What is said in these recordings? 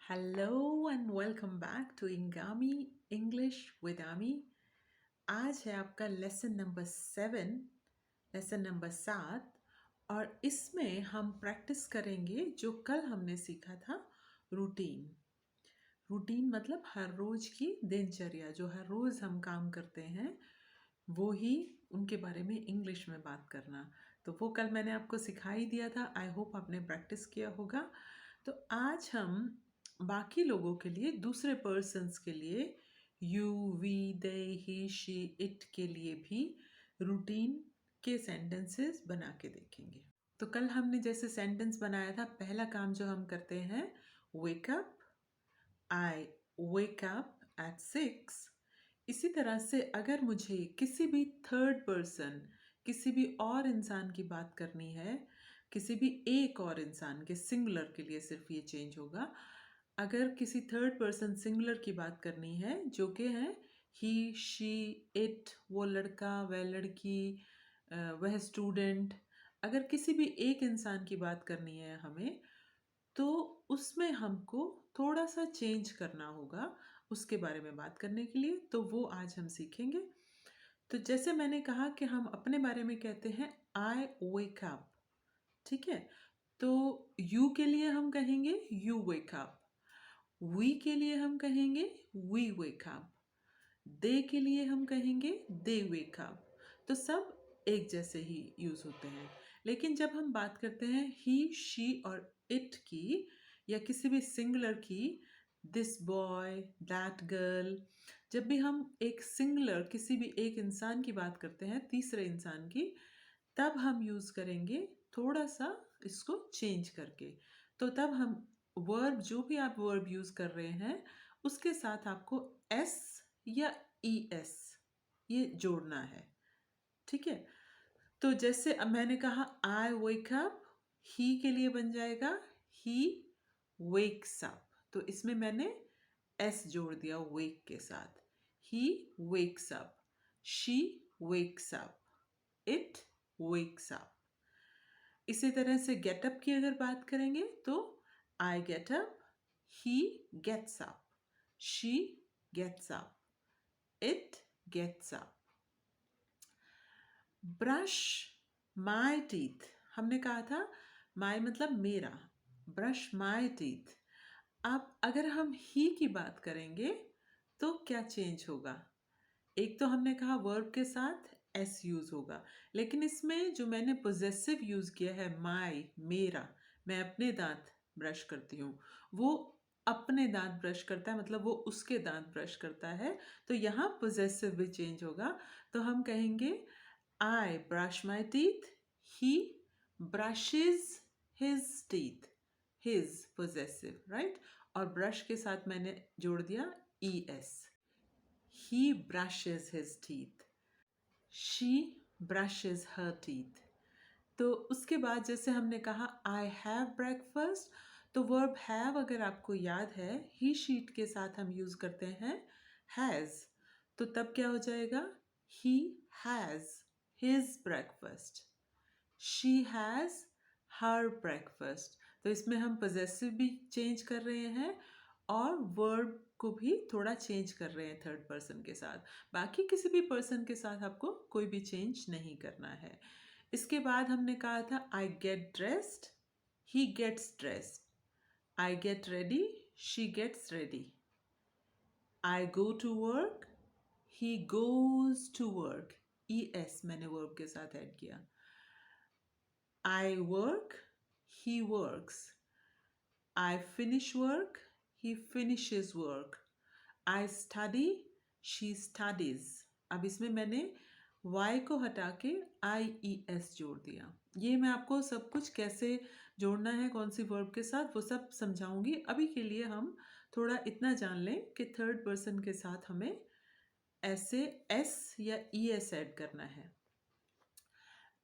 Hello and welcome back to इंगामी English with Aami. आज है आपका लेसन नंबर 7। और इसमें हम प्रैक्टिस करेंगे जो कल हमने सीखा था, रूटीन। रूटीन मतलब हर रोज की दिनचर्या, जो हर रोज हम काम करते हैं वो ही उनके बारे में इंग्लिश में बात करना। तो वो कल मैंने आपको सिखा ही दिया था। आई होप आपने प्रैक्टिस किया होगा। तो आज हम बाकी लोगों के लिए, दूसरे पर्सन्स के लिए, you, we, they, he, she, it के लिए भी रूटीन के सेंटेंसेस बना के देखेंगे। तो कल हमने जैसे सेंटेंस बनाया था, पहला काम जो हम करते हैं, wake up. I wake up at 6। इसी तरह से अगर मुझे किसी भी थर्ड पर्सन, किसी भी और इंसान की बात करनी है, किसी भी एक और इंसान के, सिंगुलर के लिए सिर्फ ये चेंज होगा। अगर किसी थर्ड पर्सन सिंगुलर की बात करनी है, जो कि है ही, शी, इट, वो लड़का, वह लड़की, वह स्टूडेंट, अगर किसी भी एक इंसान की बात करनी है हमें, तो उसमें हमको थोड़ा सा चेंज करना होगा उसके बारे में बात करने के लिए। तो वो आज हम सीखेंगे। तो जैसे मैंने कहा कि हम अपने बारे में कहते हैं आई वेक अप, ठीक है। तो यू के लिए हम कहेंगे यू वेक अप, वी के लिए हम कहेंगे वी वेक अप, दे के लिए हम कहेंगे दे वेक अप। तो सब एक जैसे ही यूज होते हैं। लेकिन जब हम बात करते हैं ही, शी और इट की, या किसी भी सिंगुलर की, दिस बॉय, दैट गर्ल, जब भी हम एक सिंगुलर, किसी भी एक इंसान की बात करते हैं, तीसरे इंसान की, तब हम यूज करेंगे थोड़ा सा इसको चेंज करके। तो तब हम वर्ब, जो भी आप वर्ब यूज कर रहे हैं, उसके साथ आपको एस या ई एस ये जोड़ना है, ठीक है। तो जैसे अब मैंने कहा आई वेक अप, ही के लिए बन जाएगा ही वेक्स अप। तो इसमें मैंने एस जोड़ दिया वेक के साथ। He wakes up, she wakes up, it wakes up. इसी तरह से गेट अप की अगर बात करेंगे तो I get up, he gets up, she gets up, it gets up. Brush my teeth, हमने कहा था माई मतलब मेरा, ब्रश माई टीथ। अब अगर हम ही की बात करेंगे तो क्या चेंज होगा? एक तो हमने कहा वर्ब के साथ एस यूज होगा, लेकिन इसमें जो मैंने पोजेसिव यूज किया है, माई, मेरा, मैं अपने दांत ब्रश करती हूँ, वो अपने दांत ब्रश करता है, मतलब वो उसके दांत ब्रश करता है। तो यहाँ पोजेसिव भी चेंज होगा। तो हम कहेंगे I brush my teeth. He brushes his teeth. His possessive, right? और brush के साथ मैंने जोड़ दिया es. He brushes his teeth. She brushes her teeth. तो उसके बाद जैसे हमने कहा I have breakfast, तो वर्ब हैव अगर आपको याद है, ही शीट के साथ हम यूज करते हैं हैज। तो तब क्या हो जाएगा? He has his breakfast, she has her breakfast. तो इसमें हम पोजेसिव भी चेंज कर रहे हैं और वर्ब को भी थोड़ा चेंज कर रहे हैं थर्ड पर्सन के साथ। बाकी किसी भी पर्सन के साथ आपको कोई भी चेंज नहीं करना है। इसके बाद हमने कहा था I get dressed, he gets dressed, I get ready, she gets ready, I go to work, he goes to work, E S मैंने वर्ब के साथ ऐड किया। I work, he works, I finish work, he finishes work. I study, she studies. अब इसमें मैंने Y को हटा के IES जोड़ दिया। ये मैं आपको सब कुछ कैसे जोड़ना है, कौन सी वर्ब के साथ, वो सब समझाऊंगी। अभी के लिए हम थोड़ा इतना जान लें कि थर्ड पर्सन के साथ हमें ऐसे S या ES ऐड करना है।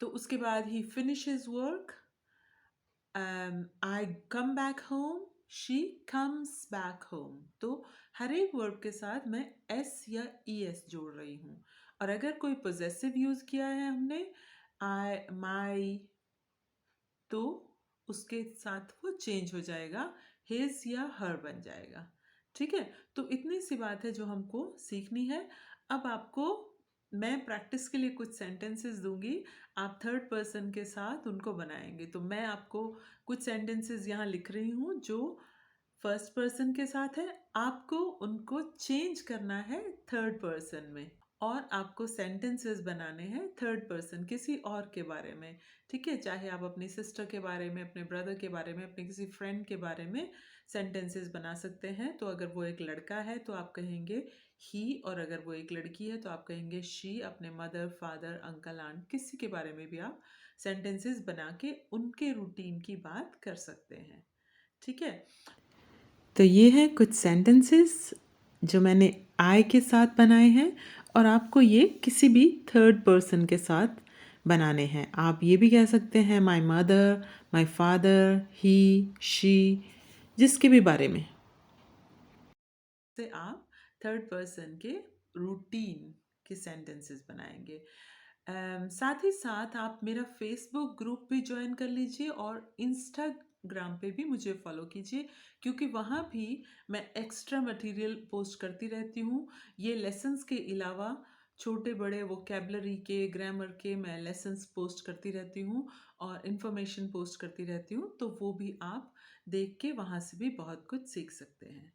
तो उसके बाद ही finishes work, I come back home, she comes back home। तो हर एक वर्ब के साथ मैं एस या ई एस जोड़ रही हूँ। और अगर कोई पोजेसिव यूज किया है हमने, आई, माई, तो उसके साथ वो चेंज हो जाएगा, हिज या हर बन जाएगा। ठीक है, तो इतनी सी बात है जो हमको सीखनी है। अब आपको मैं प्रैक्टिस के लिए कुछ सेंटेंसेस दूंगी, आप थर्ड पर्सन के साथ उनको बनाएंगे। तो मैं आपको कुछ सेंटेंसेस यहाँ लिख रही हूँ जो फर्स्ट पर्सन के साथ है, आपको उनको चेंज करना है थर्ड पर्सन में, और आपको सेंटेंसेस बनाने हैं थर्ड पर्सन किसी और के बारे में। ठीक है, चाहे आप अपनी सिस्टर के बारे में, अपने ब्रदर के बारे में, अपने किसी फ्रेंड के बारे में सेंटेंसेस बना सकते हैं। तो अगर वो एक लड़का है तो आप कहेंगे ही, और अगर वो एक लड़की है तो आप कहेंगे शी। अपने मदर, फादर, अंकल, आंट, किसी के बारे में भी आप सेंटेंसेस बना के उनके रूटीन की बात कर सकते हैं। ठीक है, तो ये है कुछ सेंटेंसेस जो मैंने आई के साथ बनाए हैं, और आपको ये किसी भी थर्ड पर्सन के साथ बनाने हैं। आप ये भी कह सकते हैं my mother, my father, he, she, जिसके भी बारे में से आप थर्ड पर्सन के रूटीन के सेंटेंसेस बनाएंगे। साथ ही साथ आप मेरा फेसबुक ग्रुप भी ज्वाइन कर लीजिए और इंस्टाग्राम पे भी मुझे फॉलो कीजिए, क्योंकि वहाँ भी मैं एक्स्ट्रा मटेरियल पोस्ट करती रहती हूँ। ये लेसन्स के अलावा छोटे बड़े वोकेबलरी के, ग्रामर के मैं लेसन्स पोस्ट करती रहती हूँ और इन्फॉर्मेशन पोस्ट करती रहती हूँ। तो वो भी आप देख के वहाँ से भी बहुत कुछ सीख सकते हैं।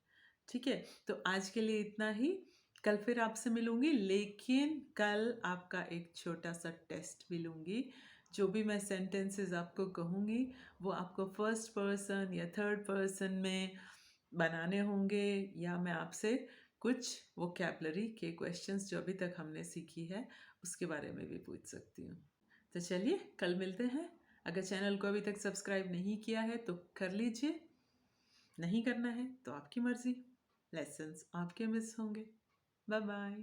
ठीक है, तो आज के लिए इतना ही। कल फिर आपसे मिलूंगी, लेकिन कल आपका एक छोटा सा टेस्ट भी लूंगी। जो भी मैं सेंटेंसेस आपको कहूँगी वो आपको फर्स्ट पर्सन या थर्ड पर्सन में बनाने होंगे, या मैं आपसे कुछ वोकैबलरी के क्वेश्चंस जो अभी तक हमने सीखी है उसके बारे में भी पूछ सकती हूँ। तो चलिए कल मिलते हैं। अगर चैनल को अभी तक सब्सक्राइब नहीं किया है तो कर लीजिए, नहीं करना है तो आपकी मर्ज़ी। लेसन्स आपके मिस होंगे। Bye bye.